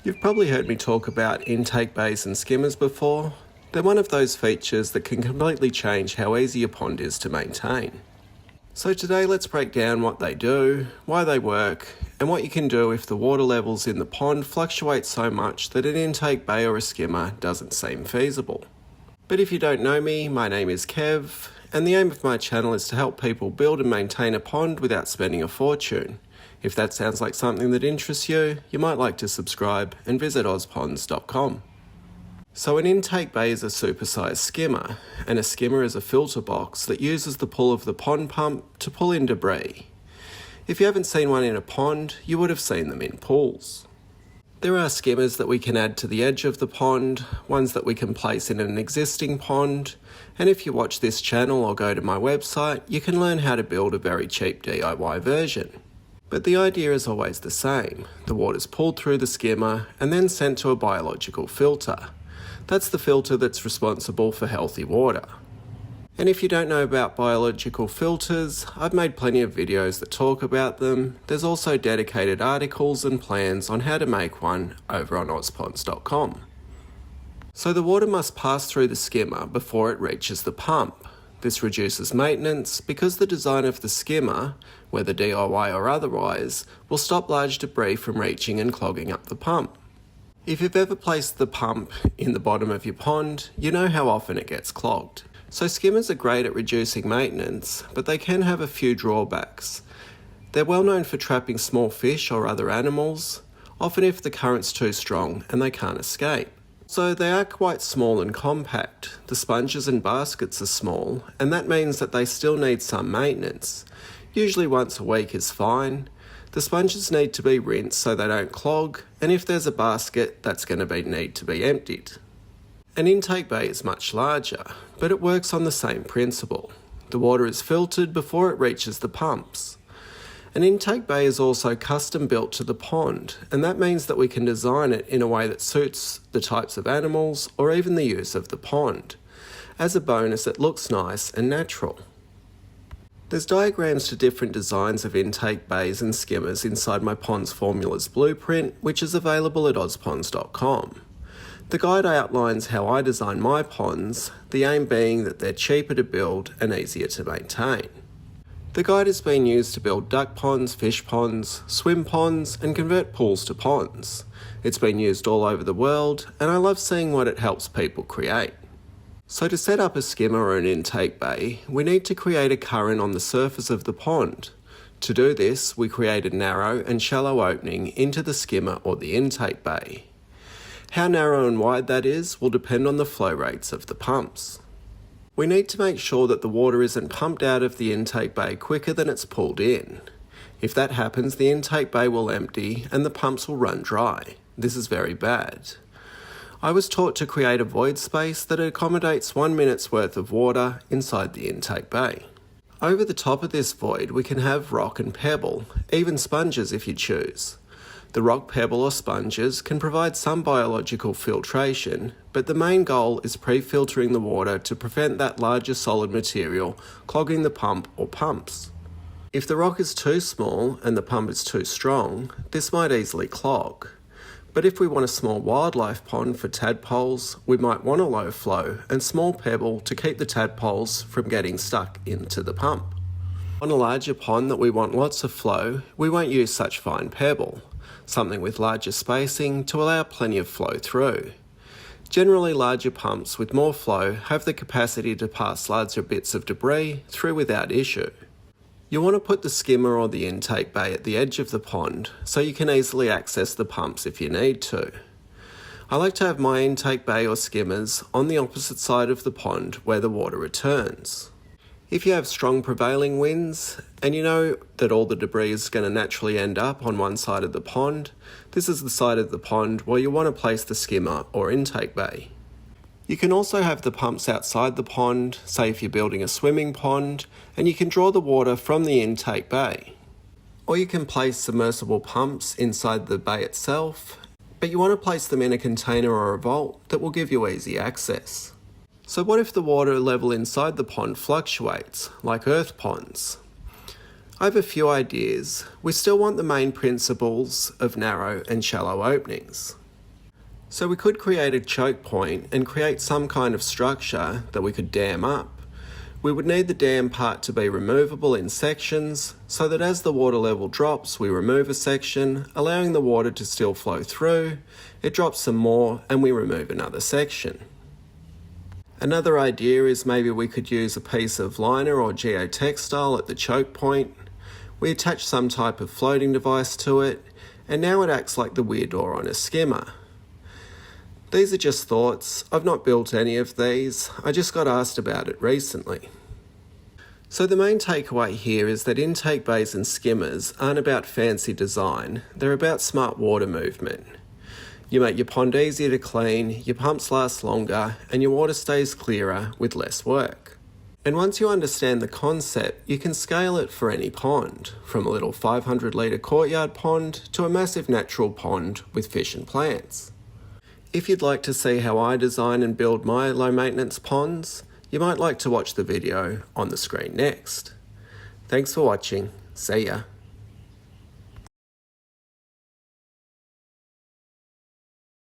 You've probably heard me talk about intake bays and skimmers before. They're one of those features that can completely change how easy a pond is to maintain. So today let's break down what they do, why they work, and what you can do if the water levels in the pond fluctuate so much that an intake bay or a skimmer doesn't seem feasible. But if you don't know me, my name is Kev, and the aim of my channel is to help people build and maintain a pond without spending a fortune. If that sounds like something that interests you, you might like to subscribe and visit ozponds.com. So an intake bay is a supersized skimmer, and a skimmer is a filter box that uses the pull of the pond pump to pull in debris. If you haven't seen one in a pond, you would have seen them in pools. There are skimmers that we can add to the edge of the pond, ones that we can place in an existing pond, and if you watch this channel or go to my website, you can learn how to build a very cheap DIY version. But the idea is always the same. The water's pulled through the skimmer and then sent to a biological filter. That's the filter that's responsible for healthy water. And if you don't know about biological filters, I've made plenty of videos that talk about them. There's also dedicated articles and plans on how to make one over on Ozponds.com. So the water must pass through the skimmer before it reaches the pump. This reduces maintenance because the design of the skimmer, whether DIY or otherwise, will stop large debris from reaching and clogging up the pump. If you've ever placed the pump in the bottom of your pond, you know how often it gets clogged. So skimmers are great at reducing maintenance, but they can have a few drawbacks. They're well known for trapping small fish or other animals, often if the current's too strong and they can't escape. So they are quite small and compact. The sponges and baskets are small, and that means that they still need some maintenance. Usually once a week is fine. The sponges need to be rinsed so they don't clog, and if there's a basket, that's going to need to be emptied. An intake bay is much larger, but it works on the same principle. The water is filtered before it reaches the pumps. An intake bay is also custom built to the pond, and that means that we can design it in a way that suits the types of animals or even the use of the pond. As a bonus, it looks nice and natural. There's diagrams to different designs of intake bays and skimmers inside my Ponds Formulas blueprint, which is available at ozponds.com. The guide outlines how I design my ponds, the aim being that they're cheaper to build and easier to maintain. The guide has been used to build duck ponds, fish ponds, swim ponds, and convert pools to ponds. It's been used all over the world, and I love seeing what it helps people create. So to set up a skimmer or an intake bay, we need to create a current on the surface of the pond. To do this, we create a narrow and shallow opening into the skimmer or the intake bay. How narrow and wide that is will depend on the flow rates of the pumps. We need to make sure that the water isn't pumped out of the intake bay quicker than it's pulled in. If that happens, the intake bay will empty and the pumps will run dry. This is very bad. I was taught to create a void space that accommodates 1 minute's worth of water inside the intake bay. Over the top of this void, we can have rock and pebble, even sponges if you choose. The rock, pebble or sponges can provide some biological filtration, but the main goal is pre-filtering the water to prevent that larger solid material clogging the pump or pumps. If the rock is too small and the pump is too strong, this might easily clog. But if we want a small wildlife pond for tadpoles, we might want a low flow and small pebble to keep the tadpoles from getting stuck into the pump. On a larger pond that we want lots of flow, we won't use such fine pebble. Something with larger spacing to allow plenty of flow through. Generally, larger pumps with more flow have the capacity to pass larger bits of debris through without issue. You want to put the skimmer or the intake bay at the edge of the pond so you can easily access the pumps if you need to. I like to have my intake bay or skimmers on the opposite side of the pond where the water returns. If you have strong prevailing winds, and you know that all the debris is going to naturally end up on one side of the pond, this is the side of the pond where you want to place the skimmer or intake bay. You can also have the pumps outside the pond, say if you're building a swimming pond, and you can draw the water from the intake bay. Or you can place submersible pumps inside the bay itself, but you want to place them in a container or a vault that will give you easy access. So what if the water level inside the pond fluctuates, like earth ponds? I have a few ideas. We still want the main principles of narrow and shallow openings. So we could create a choke point and create some kind of structure that we could dam up. We would need the dam part to be removable in sections, so that as the water level drops, we remove a section, allowing the water to still flow through. It drops some more and we remove another section. Another idea is maybe we could use a piece of liner or geotextile at the choke point. We attach some type of floating device to it, and now it acts like the weir door on a skimmer. These are just thoughts. I've not built any of these. I just got asked about it recently. So the main takeaway here is that intake bays and skimmers aren't about fancy design, they're about smart water movement. You make your pond easier to clean, your pumps last longer, and your water stays clearer with less work. And once you understand the concept, you can scale it for any pond, from a little 500 litre courtyard pond to a massive natural pond with fish and plants. If you'd like to see how I design and build my low maintenance ponds, you might like to watch the video on the screen next. Thanks for watching. See ya.